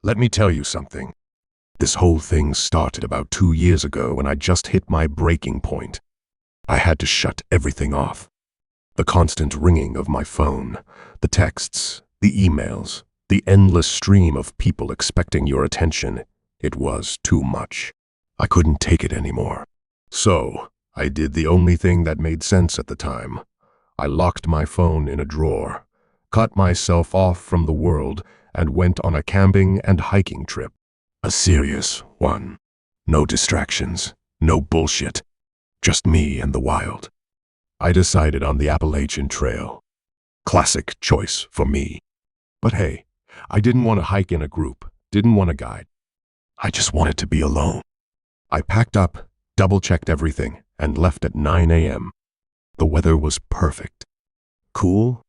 Let me tell you something. This whole thing started about 2 years ago when I just hit my breaking point. I had to shut everything off. The constant ringing of my phone, the texts, the emails, the endless stream of people expecting your attention. It was too much. I couldn't take it anymore. So, I did the only thing that made sense at the time. I locked my phone in a drawer, cut myself off from the world, and went on a camping and hiking trip. A serious one. No distractions, no bullshit. Just me and the wild. I decided on the Appalachian Trail. Classic choice for me. But hey, I didn't want to hike in a group, didn't want a guide. I just wanted to be alone. I packed up, double-checked everything, and left at 9 a.m. The weather was perfect. Cool,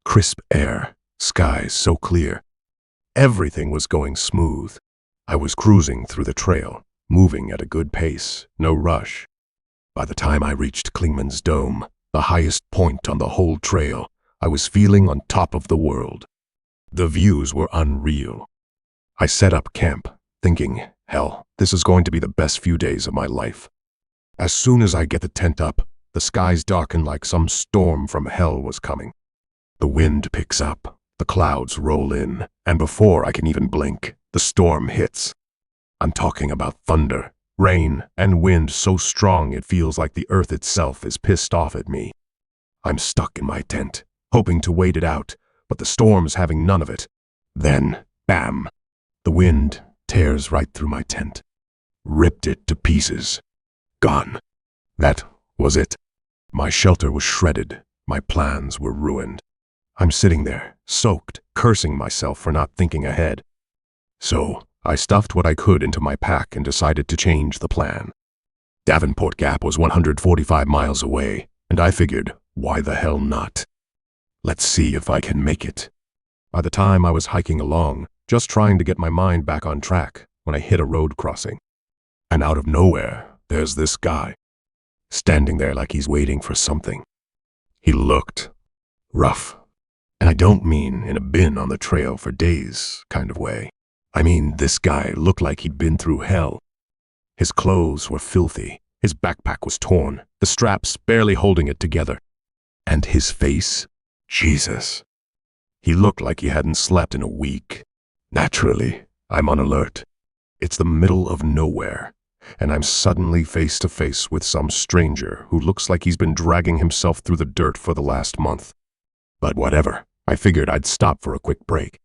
crisp air, skies so clear. Everything was going smooth. I was cruising through the trail, moving at a good pace, no rush. By the time I reached Klingman's Dome, the highest point on the whole trail, I was feeling on top of the world. The views were unreal. I set up camp, thinking, hell, this is going to be the best few days of my life. As soon as I get the tent up, the skies darken like some storm from hell was coming. The wind picks up, the clouds roll in, and before I can even blink, the storm hits. I'm talking about thunder, rain, and wind so strong it feels like the earth itself is pissed off at me. I'm stuck in my tent, hoping to wait it out, but the storm's having none of it. Then, bam! The wind tears right through my tent. Ripped it to pieces. Gone. That was it. My shelter was shredded. My plans were ruined. I'm sitting there, soaked, cursing myself for not thinking ahead. So, I stuffed what I could into my pack and decided to change the plan. Davenport Gap was 145 miles away, and I figured, why the hell not? Let's see if I can make it. By the time I was hiking along, just trying to get my mind back on track, when I hit a road crossing. And out of nowhere, there's this guy, standing there like he's waiting for something. He looked rough. And I don't mean in a bin on the trail for days kind of way. I mean, this guy looked like he'd been through hell. His clothes were filthy, his backpack was torn, the straps barely holding it together. And his face? Jesus. He looked like he hadn't slept in a week. Naturally, I'm on alert. It's the middle of nowhere, and I'm suddenly face to face with some stranger who looks like he's been dragging himself through the dirt for the last month. But whatever, I figured I'd stop for a quick break.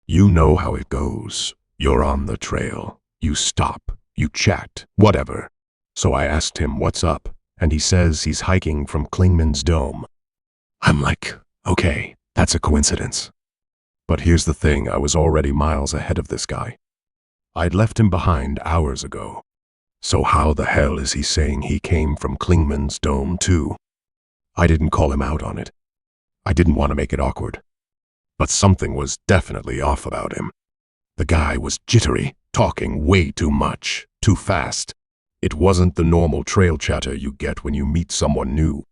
You know how it goes. You're on the trail. You stop. You chat. Whatever. So I asked him what's up, and he says he's hiking from Klingman's Dome. I'm like, okay, that's a coincidence. But here's the thing, I was already miles ahead of this guy. I'd left him behind hours ago. So how the hell is he saying he came from Klingman's Dome too? I didn't call him out on it. I didn't want to make it awkward. But something was definitely off about him. The guy was jittery, talking way too much, too fast. It wasn't the normal trail chatter you get when you meet someone new.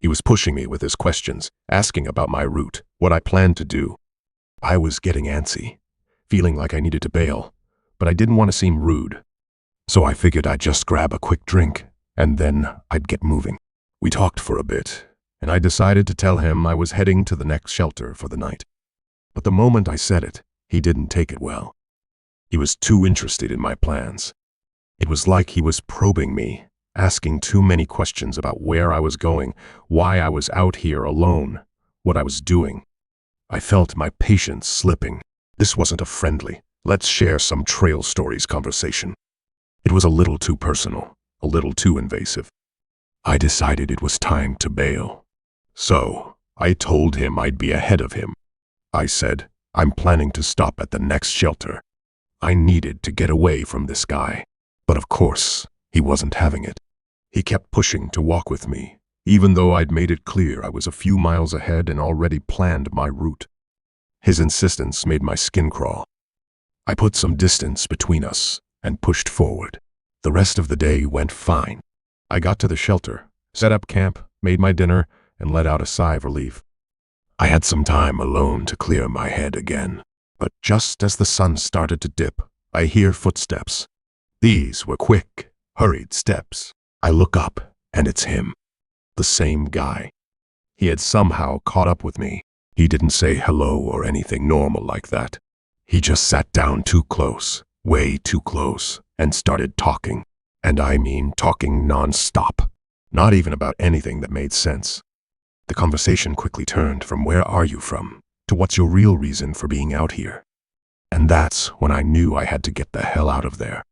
He was pushing me with his questions, asking about my route, what I planned to do. I was getting antsy, feeling like I needed to bail, but I didn't want to seem rude. So I figured I'd just grab a quick drink, and then I'd get moving. We talked for a bit, and I decided to tell him I was heading to the next shelter for the night. But the moment I said it, he didn't take it well. He was too interested in my plans. It was like he was probing me, asking too many questions about where I was going, why I was out here alone, what I was doing. I felt my patience slipping. This wasn't a friendly, let's share some trail stories conversation. It was a little too personal, a little too invasive. I decided it was time to bail. So, I told him I'd be ahead of him. I said, I'm planning to stop at the next shelter. I needed to get away from this guy. But of course, he wasn't having it. He kept pushing to walk with me, even though I'd made it clear I was a few miles ahead and already planned my route. His insistence made my skin crawl. I put some distance between us and pushed forward. The rest of the day went fine. I got to the shelter, set up camp, made my dinner, and let out a sigh of relief. I had some time alone to clear my head again. But just as the sun started to dip, I hear footsteps. These were quick, hurried steps. I look up, and it's him. The same guy. He had somehow caught up with me. He didn't say hello or anything normal like that. He just sat down too close, way too close, and started talking. And I mean talking non-stop. Not even about anything that made sense. The conversation quickly turned from "where are you from?" to "what's your real reason for being out here?" And that's when I knew I had to get the hell out of there.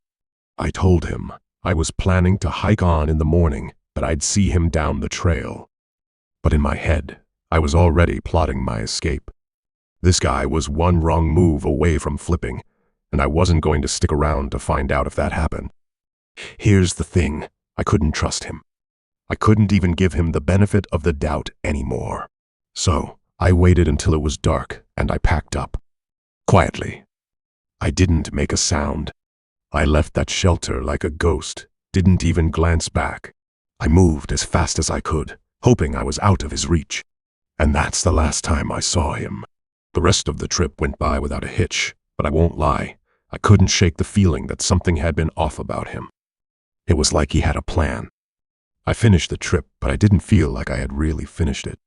I told him I was planning to hike on in the morning, that I'd see him down the trail. But in my head, I was already plotting my escape. This guy was one wrong move away from flipping, and I wasn't going to stick around to find out if that happened. Here's the thing, I couldn't trust him. I couldn't even give him the benefit of the doubt anymore. So I waited until it was dark, and I packed up. Quietly. I didn't make a sound. I left that shelter like a ghost, didn't even glance back. I moved as fast as I could, hoping I was out of his reach. And that's the last time I saw him. The rest of the trip went by without a hitch, but I won't lie, I couldn't shake the feeling that something had been off about him. It was like he had a plan. I finished the trip, but I didn't feel like I had really finished it.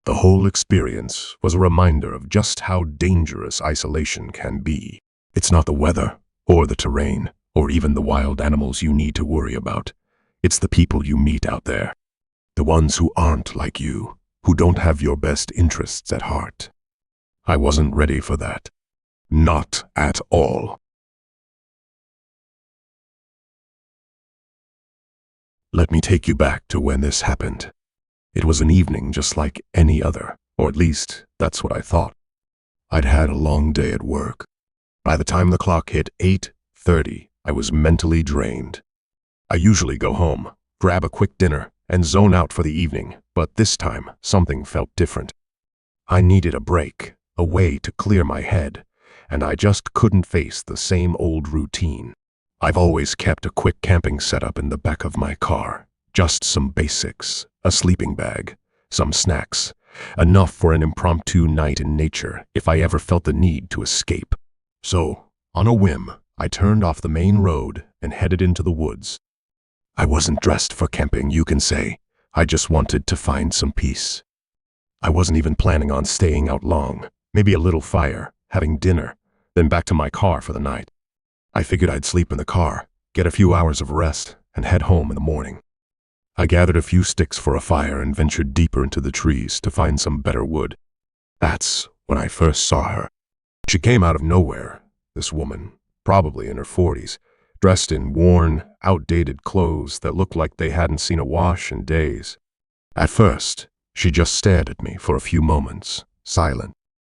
The whole experience was a reminder of just how dangerous isolation can be. It's not the weather, or the terrain, or even the wild animals you need to worry about. It's the people you meet out there. The ones who aren't like you, who don't have your best interests at heart. I wasn't ready for that. Not at all. Let me take you back to when this happened. It was an evening just like any other, or at least that's what I thought. I'd had a long day at work. By the time the clock hit 8:30, I was mentally drained. I usually go home, grab a quick dinner, and zone out for the evening, but this time something felt different. I needed a break, a way to clear my head, and I just couldn't face the same old routine. I've always kept a quick camping setup in the back of my car. Just some basics, a sleeping bag, some snacks, enough for an impromptu night in nature if I ever felt the need to escape. So, on a whim, I turned off the main road and headed into the woods. I wasn't dressed for camping, you can say. I just wanted to find some peace. I wasn't even planning on staying out long, maybe a little fire, having dinner, then back to my car for the night. I figured I'd sleep in the car, get a few hours of rest, and head home in the morning. I gathered a few sticks for a fire and ventured deeper into the trees to find some better wood. That's when I first saw her. She came out of nowhere, this woman, probably in her 40s, dressed in worn, outdated clothes that looked like they hadn't seen a wash in days. At first, she just stared at me for a few moments, silent.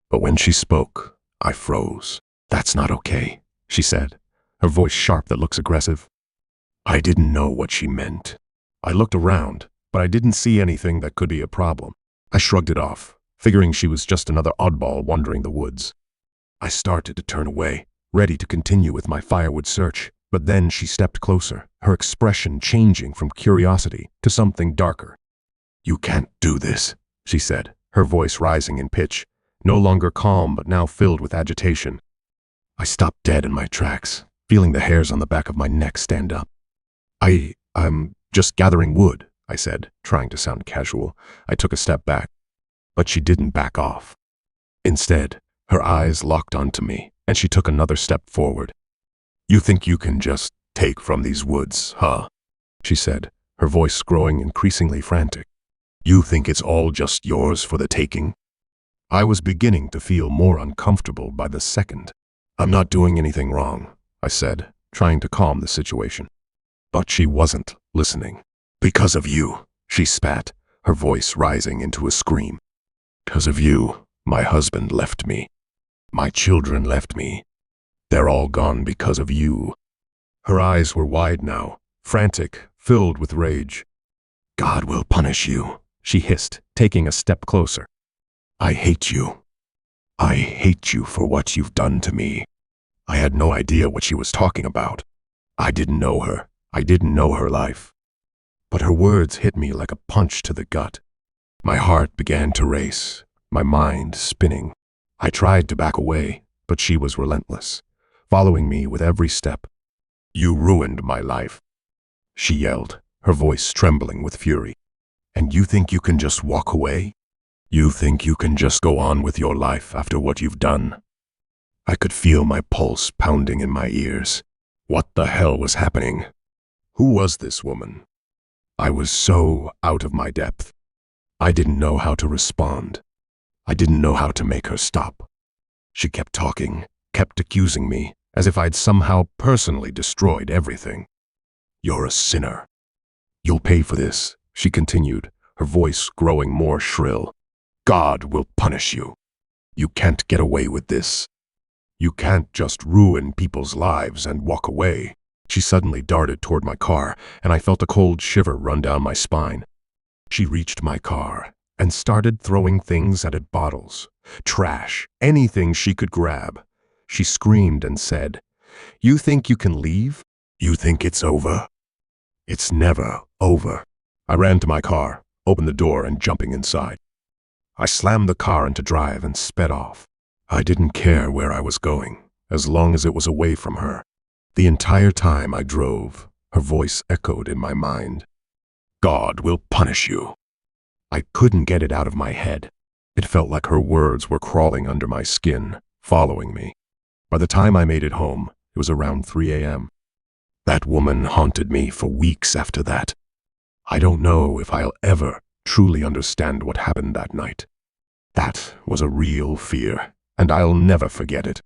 But when she spoke, I froze. "That's not okay," she said, her voice sharp that looks aggressive. I didn't know what she meant. I looked around, but I didn't see anything that could be a problem. I shrugged it off, figuring she was just another oddball wandering the woods. I started to turn away, ready to continue with my firewood search, but then she stepped closer, her expression changing from curiosity to something darker. "You can't do this," she said, her voice rising in pitch, no longer calm but now filled with agitation. I stopped dead in my tracks, feeling the hairs on the back of my neck stand up. I'm just gathering wood," I said, trying to sound casual. I took a step back, but she didn't back off. Instead, her eyes locked onto me, and she took another step forward. "You think you can just take from these woods, huh?" she said, her voice growing increasingly frantic. "You think it's all just yours for the taking?" I was beginning to feel more uncomfortable by the second. "I'm not doing anything wrong," I said, trying to calm the situation. But she wasn't listening. "Because of you," she spat, her voice rising into a scream. "Because of you, my husband left me. My children left me. They're all gone because of you." Her eyes were wide now, frantic, filled with rage. "God will punish you," she hissed, taking a step closer. "I hate you. I hate you for what you've done to me." I had no idea what she was talking about. I didn't know her. I didn't know her life. But her words hit me like a punch to the gut. My heart began to race, my mind spinning. I tried to back away, but she was relentless, following me with every step. "You ruined my life," she yelled, her voice trembling with fury. "And you think you can just walk away? You think you can just go on with your life after what you've done?" I could feel my pulse pounding in my ears. What the hell was happening? Who was this woman? I was so out of my depth. I didn't know how to respond. I didn't know how to make her stop. She kept talking, kept accusing me, as if I'd somehow personally destroyed everything. "You're a sinner. You'll pay for this," she continued, her voice growing more shrill. "God will punish you. You can't get away with this. You can't just ruin people's lives and walk away." She suddenly darted toward my car, and I felt a cold shiver run down my spine. She reached my car and started throwing things at it, bottles, trash, anything she could grab. She screamed and said, "You think you can leave? You think it's over? It's never over." I ran to my car, opened the door, and jumping inside. I slammed the car into drive and sped off. I didn't care where I was going, as long as it was away from her. The entire time I drove, her voice echoed in my mind. "God will punish you." I couldn't get it out of my head. It felt like her words were crawling under my skin, following me. By the time I made it home, it was around 3 a.m. That woman haunted me for weeks after that. I don't know if I'll ever truly understand what happened that night. That was a real fear, and I'll never forget it.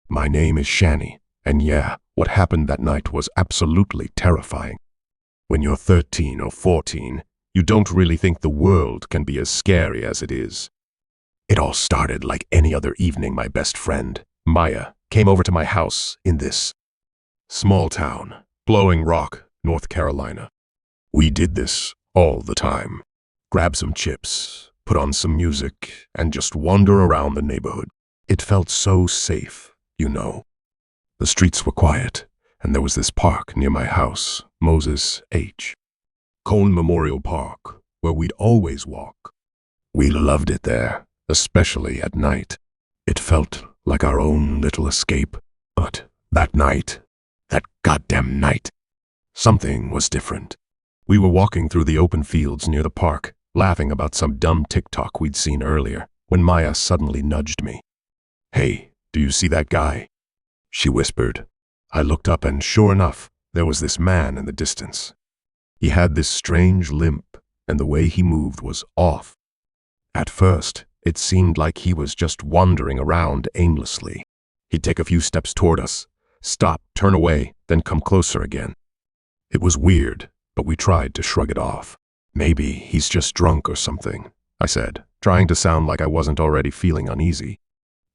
My name is Shani, and yeah, what happened that night was absolutely terrifying. When you're 13 or 14, you don't really think the world can be as scary as it is. It all started like any other evening. My best friend, Maya, came over to my house in this small town, Blowing Rock, North Carolina. We did this all the time. Grab some chips, put on some music, and just wander around the neighborhood. It felt so safe, you know. The streets were quiet, and there was this park near my house, Moses H. Cone Memorial Park, where we'd always walk. We loved it there, especially at night. It felt like our own little escape. But that night, that goddamn night, something was different. We were walking through the open fields near the park, laughing about some dumb TikTok we'd seen earlier, when Maya suddenly nudged me. "Hey, do you see that guy?" she whispered. I looked up, and sure enough, there was this man in the distance. He had this strange limp, and the way he moved was off. At first, it seemed like he was just wandering around aimlessly. He'd take a few steps toward us, stop, turn away, then come closer again. It was weird, but we tried to shrug it off. "Maybe he's just drunk or something," I said, trying to sound like I wasn't already feeling uneasy.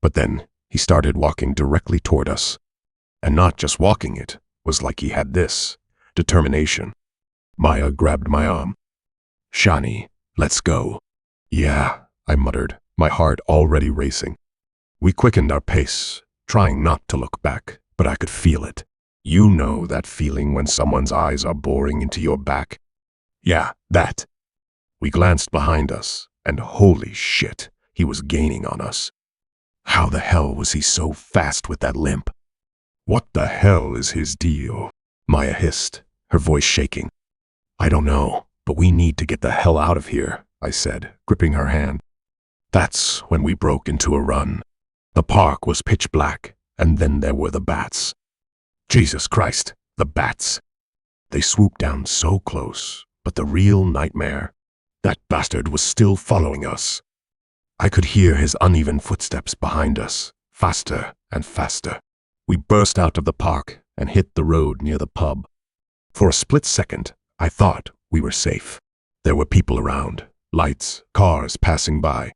But then he started walking directly toward us. And not just walking, it was like he had this determination. Maya grabbed my arm. "Shani, let's go." "Yeah," I muttered, my heart already racing. We quickened our pace, trying not to look back, but I could feel it. You know that feeling when someone's eyes are boring into your back? Yeah, that. We glanced behind us, and holy shit, he was gaining on us. How the hell was he so fast with that limp? "What the hell is his deal?" Maya hissed, her voice shaking. "I don't know, but we need to get the hell out of here," I said, gripping her hand. That's when we broke into a run. The park was pitch black, and then there were the bats. Jesus Christ, the bats. They swooped down so close, but the real nightmare, that bastard was still following us. I could hear his uneven footsteps behind us, faster and faster. We burst out of the park and hit the road near the pub. For a split second, I thought we were safe. There were people around, lights, cars passing by.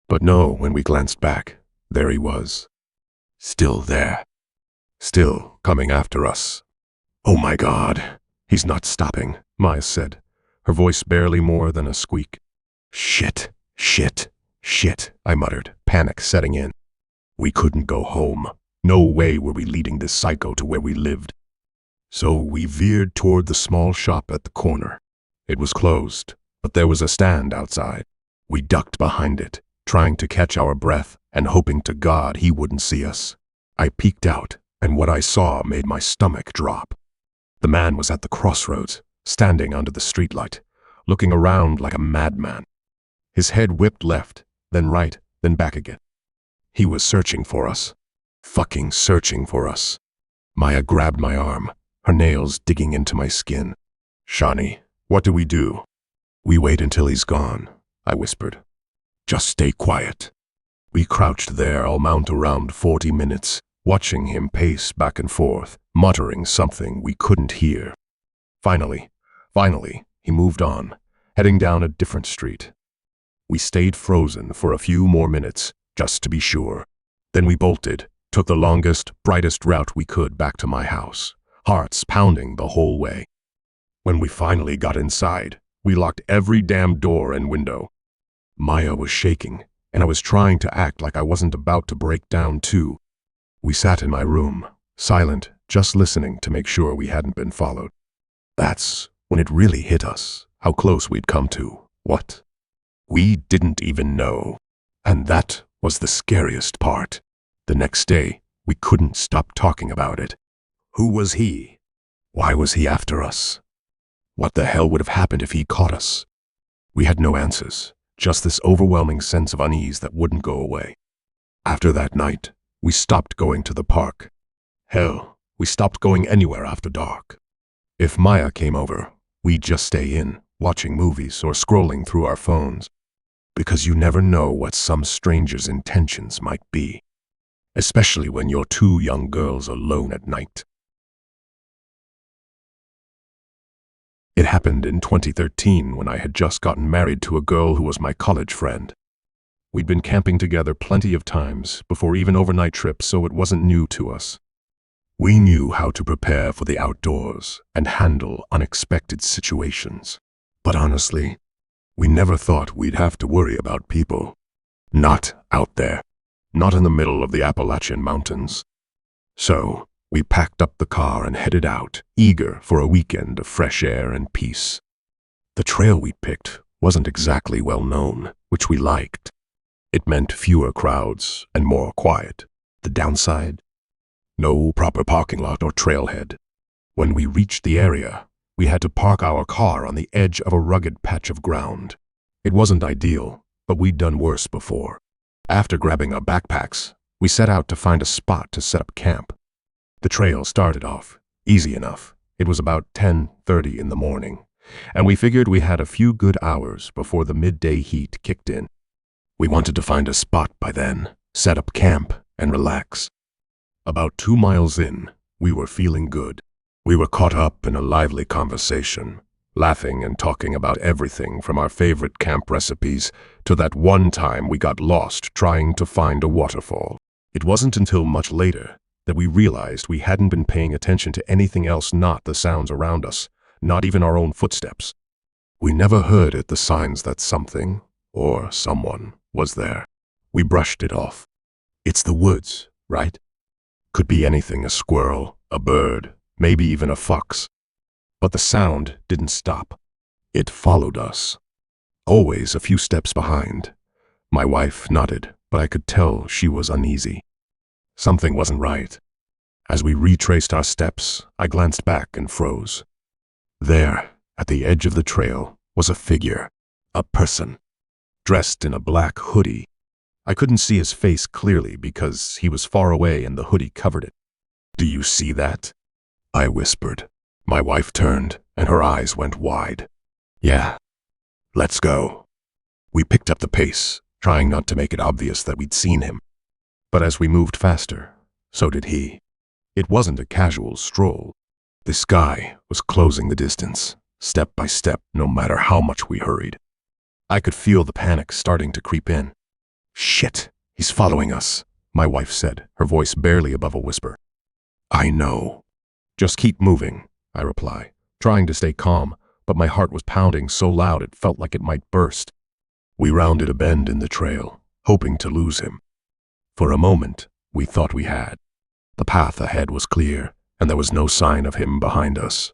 But no, when we glanced back, there he was. Still there. Still coming after us. "Oh my God, he's not stopping," Maya said, her voice barely more than a squeak. Shit, shit, shit, I muttered, panic setting in. We couldn't go home. No way were we leading this psycho to where we lived. So we veered toward the small shop at the corner. It was closed, but there was a stand outside. We ducked behind it, trying to catch our breath and hoping to God he wouldn't see us. I peeked out, and what I saw made my stomach drop. The man was at the crossroads, standing under the streetlight, looking around like a madman. His head whipped left, then right, then back again. He was searching for us. Fucking searching for us. Maya grabbed my arm, her nails digging into my skin. "Shani, what do we do?" "We wait until he's gone," I whispered. "Just stay quiet." We crouched there all mount around 40 minutes, watching him pace back and forth, muttering something we couldn't hear. Finally, he moved on, heading down a different street. We stayed frozen for a few more minutes, just to be sure. Then we bolted, took the longest, brightest route we could back to my house, hearts pounding the whole way. When we finally got inside, we locked every damn door and window. Maya was shaking, and I was trying to act like I wasn't about to break down too. We sat in my room, silent, just listening to make sure we hadn't been followed. That's when it really hit us, how close we'd come to what? We didn't even know. And that was the scariest part. The next day, we couldn't stop talking about it. Who was he? Why was he after us? What the hell would have happened if he caught us? We had no answers, just this overwhelming sense of unease that wouldn't go away. After that night, we stopped going to the park. Hell, we stopped going anywhere after dark. If Maya came over, we'd just stay in, watching movies or scrolling through our phones. Because you never know what some stranger's intentions might be, especially when you're two young girls alone at night. It happened in 2013 when I had just gotten married to a girl who was my college friend. We'd been camping together plenty of times before even overnight trips, so it wasn't new to us. We knew how to prepare for the outdoors and handle unexpected situations. But honestly, we never thought we'd have to worry about people. Not out there. Not in the middle of the Appalachian mountains. So, we packed up the car and headed out, eager for a weekend of fresh air and peace. The trail we picked wasn't exactly well known, which we liked. It meant fewer crowds and more quiet. The downside? No proper parking lot or trailhead. When we reached the area, we had to park our car on the edge of a rugged patch of ground. It wasn't ideal, but we'd done worse before. After grabbing our backpacks, we set out to find a spot to set up camp. The trail started off easy enough. It was about 10:30 in the morning, and we figured we had a few good hours before the midday heat kicked in. We wanted to find a spot by then, set up camp, and relax. About 2 miles in, we were feeling good. We were caught up in a lively conversation, laughing and talking about everything from our favorite camp recipes to that one time we got lost trying to find a waterfall. It wasn't until much later that we realized we hadn't been paying attention to anything else, not the sounds around us, not even our own footsteps. We never heard the signs that something, or someone, was there. We brushed it off. It's the woods, right? Could be anything, a squirrel, a bird, maybe even a fox. But the sound didn't stop. It followed us. Always a few steps behind. My wife nodded, but I could tell she was uneasy. Something wasn't right. As we retraced our steps, I glanced back and froze. There, at the edge of the trail, was a figure, a person, dressed in a black hoodie. I couldn't see his face clearly because he was far away and the hoodie covered it. "Do you see that?" I whispered. My wife turned, and her eyes went wide. "Yeah, let's go." We picked up the pace, trying not to make it obvious that we'd seen him. But as we moved faster, so did he. It wasn't a casual stroll. This guy was closing the distance, step by step, no matter how much we hurried. I could feel the panic starting to creep in. "Shit, he's following us," my wife said, her voice barely above a whisper. "I know." "Just keep moving," I reply, trying to stay calm, but my heart was pounding so loud it felt like it might burst. We rounded a bend in the trail, hoping to lose him. For a moment, we thought we had. The path ahead was clear, and there was no sign of him behind us.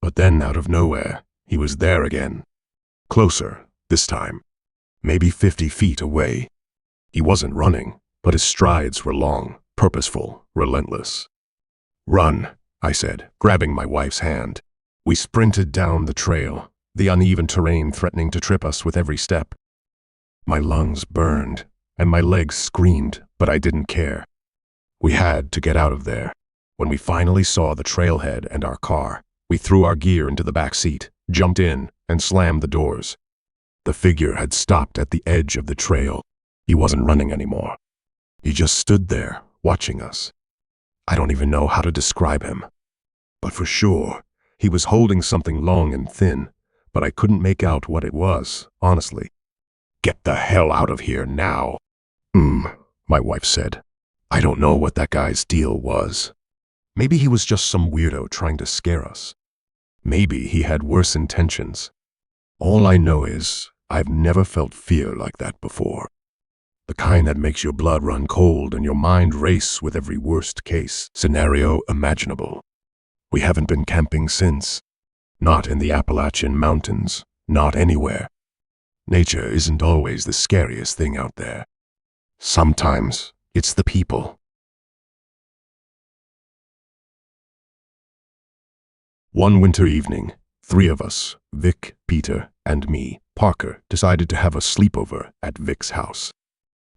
But then, out of nowhere, he was there again. Closer, this time. maybe 50 feet away. He wasn't running, but his strides were long, purposeful, relentless. "Run," I said, grabbing my wife's hand. We sprinted down the trail, the uneven terrain threatening to trip us with every step. My lungs burned, and my legs screamed, but I didn't care. We had to get out of there. When we finally saw the trailhead and our car, we threw our gear into the back seat, jumped in, and slammed the doors. The figure had stopped at the edge of the trail. He wasn't running anymore. He just stood there, watching us. I don't even know how to describe him. But for sure, he was holding something long and thin, but I couldn't make out what it was, honestly. "Get the hell out of here now," my wife said. I don't know what that guy's deal was. Maybe he was just some weirdo trying to scare us. Maybe he had worse intentions. All I know is I've never felt fear like that before. The kind that makes your blood run cold and your mind race with every worst-case scenario imaginable. We haven't been camping since. Not in the Appalachian mountains. Not anywhere. Nature isn't always the scariest thing out there. Sometimes it's the people. One winter evening, 3 of us, Vic, Peter, and me, Parker, decided to have a sleepover at Vic's house.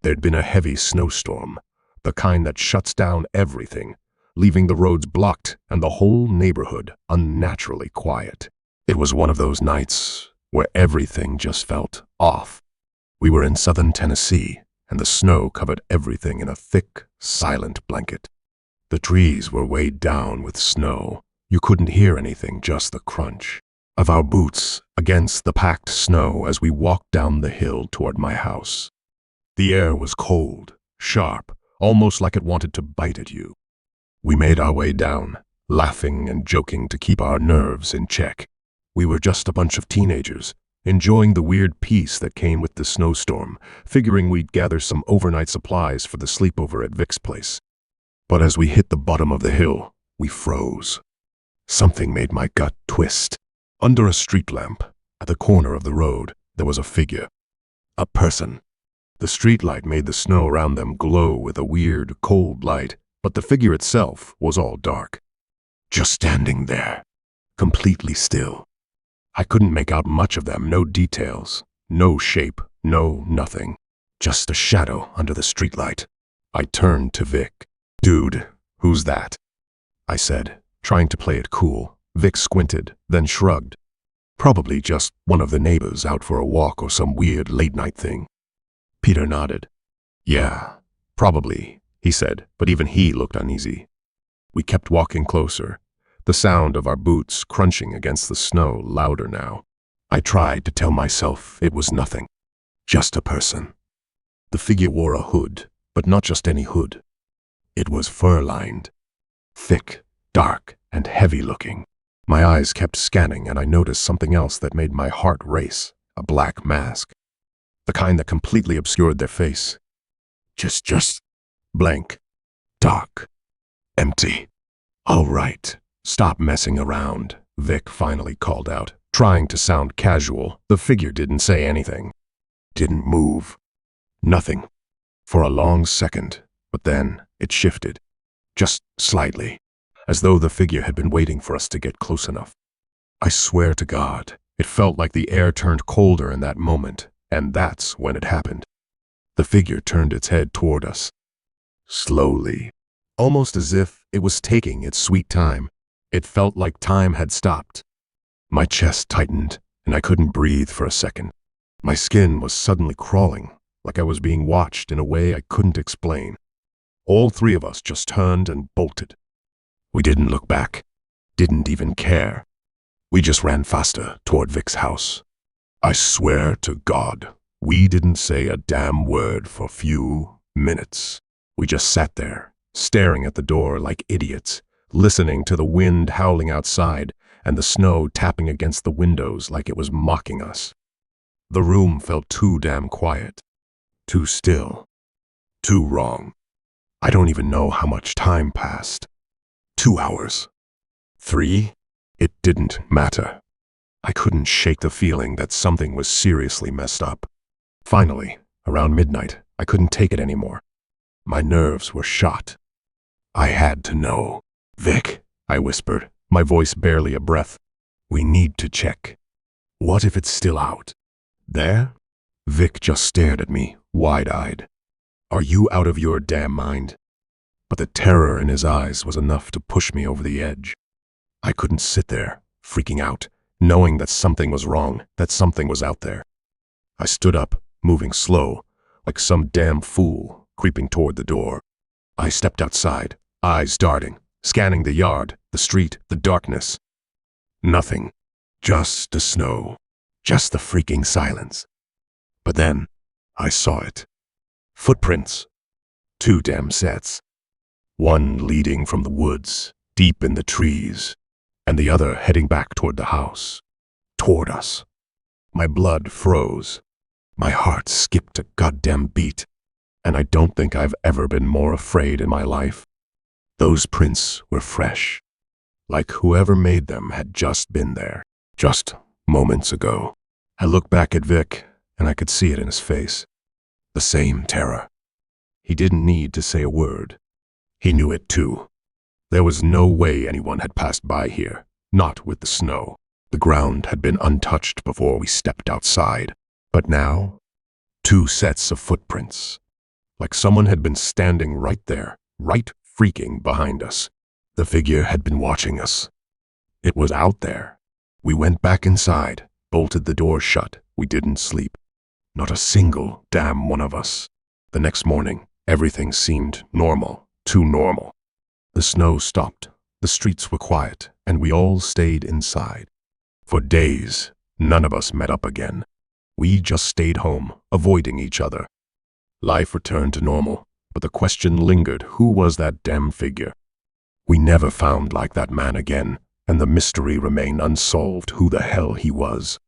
There'd been a heavy snowstorm, the kind that shuts down everything, leaving the roads blocked and the whole neighborhood unnaturally quiet. It was one of those nights where everything just felt off. We were in southern Tennessee, and the snow covered everything in a thick, silent blanket. The trees were weighed down with snow. You couldn't hear anything, just the crunch of our boots against the packed snow as we walked down the hill toward my house. The air was cold, sharp, almost like it wanted to bite at you. We made our way down, laughing and joking to keep our nerves in check. We were just a bunch of teenagers, enjoying the weird peace that came with the snowstorm, figuring we'd gather some overnight supplies for the sleepover at Vic's place. But as we hit the bottom of the hill, we froze. Something made my gut twist. Under a street lamp, at the corner of the road, there was a figure. A person. The streetlight made the snow around them glow with a weird, cold light, but the figure itself was all dark. Just standing there, completely still. I couldn't make out much of them, no details, no shape, no nothing. Just a shadow under the streetlight. I turned to Vic. "Dude, who's that?" I said, trying to play it cool. Vic squinted, then shrugged. "Probably just one of the neighbors out for a walk or some weird late-night thing." Peter nodded. "Yeah, probably," he said, but even he looked uneasy. We kept walking closer, the sound of our boots crunching against the snow louder now. I tried to tell myself it was nothing, just a person. The figure wore a hood, but not just any hood. It was fur-lined, thick, dark, and heavy-looking. My eyes kept scanning, and I noticed something else that made my heart race, a black mask. The kind that completely obscured their face. Just blank, dark, empty. "All right, stop messing around," Vic finally called out, trying to sound casual. The figure didn't say anything. Didn't move. Nothing. For a long second, but then it shifted. Just slightly, as though the figure had been waiting for us to get close enough. I swear to God, it felt like the air turned colder in that moment. And that's when it happened. The figure turned its head toward us. Slowly. Almost as if it was taking its sweet time. It felt like time had stopped. My chest tightened, and I couldn't breathe for a second. My skin was suddenly crawling, like I was being watched in a way I couldn't explain. All 3 of us just turned and bolted. We didn't look back. Didn't even care. We just ran faster toward Vic's house. I swear to God, we didn't say a damn word for a few minutes. We just sat there, staring at the door like idiots, listening to the wind howling outside and the snow tapping against the windows like it was mocking us. The room felt too damn quiet, too still, too wrong. I don't even know how much time passed. 2 hours. 3? It didn't matter. I couldn't shake the feeling that something was seriously messed up. Finally, around midnight, I couldn't take it anymore. My nerves were shot. I had to know. "Vic," I whispered, my voice barely a breath. "We need to check. What if it's still out?" "There?" Vic just stared at me, wide-eyed. "Are you out of your damn mind?" But the terror in his eyes was enough to push me over the edge. I couldn't sit there, freaking out, knowing that something was wrong, that something was out there. I stood up, moving slow, like some damn fool, creeping toward the door. I stepped outside, eyes darting, scanning the yard, the street, the darkness. Nothing. Just the snow. Just the freaking silence. But then, I saw it. Footprints. 2 damn sets. One leading from the woods, deep in the trees, and the other heading back toward the house. Toward us. My blood froze. My heart skipped a goddamn beat. And I don't think I've ever been more afraid in my life. Those prints were fresh. Like whoever made them had just been there. Just moments ago. I looked back at Vic, and I could see it in his face. The same terror. He didn't need to say a word. He knew it too. There was no way anyone had passed by here, not with the snow. The ground had been untouched before we stepped outside. But now, 2 sets of footprints. Like someone had been standing right there, right freaking behind us. The figure had been watching us. It was out there. We went back inside, bolted the door shut. We didn't sleep. Not a single damn one of us. The next morning, everything seemed normal. Too normal. The snow stopped, the streets were quiet, and we all stayed inside. For days, none of us met up again. We just stayed home, avoiding each other. Life returned to normal, but the question lingered, who was that damn figure? We never found like that man again, and the mystery remained unsolved who the hell he was.